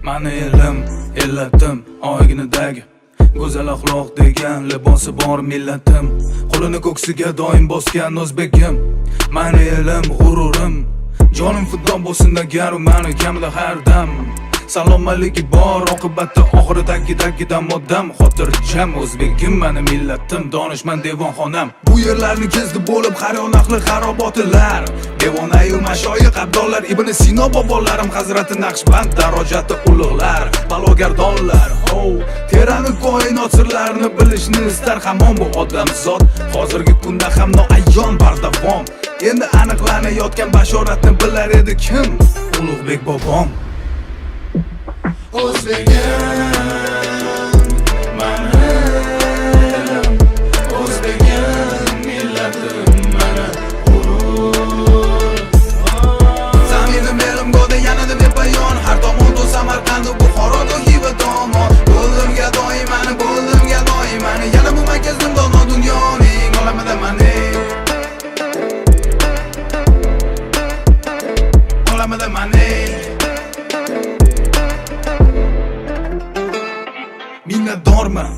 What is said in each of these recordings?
Mani elim, illatim, oyginidagi go'zal axloq degan libosi bor millatim. Qo'lini ko'ksiga doim bosgan o'zbekim. Mani elim, g'ururim, jonim fido bo'lsin agar u mani kamida har dam. Salomaligi bor, oqibatda oxiri tagida moddam. Xotirjam o'zbekim, mani millatim, donishmand devonxonam. Bu yerlarni kezdi bo'lib har yon ahli xarobotilar. Devonayu mashoyix abdollar, Ibn Sino bobolarim, Hazrati Naqshband darajati ulug'lar, balogardonlar. Terani koinot sirlarini bilishni istar hamon bu odamzod. Hozirgi kunda ham noayon bardavom. Endi aniqlanayotgan bashoratni bilar edi kim? Ulug'bek bobom. O'zbegim, mana O'zbegim, millatim, mana g'urur. Zaminim elim go'da yanada bepayon, har tomonda Samarqand, Buxoroda Xiva tomon. Bo'ldimga doimani, yana bu markazim dono dunyoning olamida mani. Olamida mani. Minnatdorman,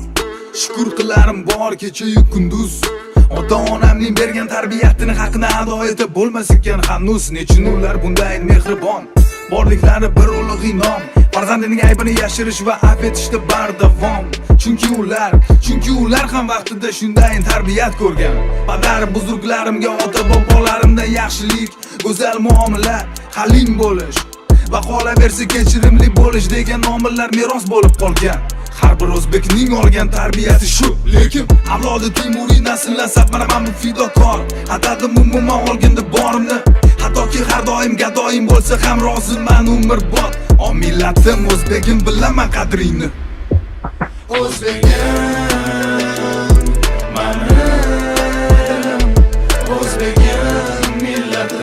shukr qilarim bor kecha-yu kunduz. Ota-onamning bergan tarbiyatini haqini ado etib bo'lmas ekan hanuz. Nechun ular bunday mehribon, borliklari bir ulug' inom. Farzandining aybini yashirish va afv etishda bardavom. Chunki ular ham vaqtida shunday tarbiyat ko'rgan. Padar buzurglarimga, ota bobolarimdan yaxshilik, go'zal muomala, halim bo'lish va qolaversa kechirimli bo'lish degan omillar meros bo'lib qolgan. Har bir o'zbekning olgan tarbiyati shu. Lekin avlodi Timuriy nasllasa mana men bu fidokor. Atadim umuman olganda borimni, hattoki har doim gadoyim bo'lsa ham roziman umrbod. O millatim, o'zbegim, bilaman qadringni. O'zbegim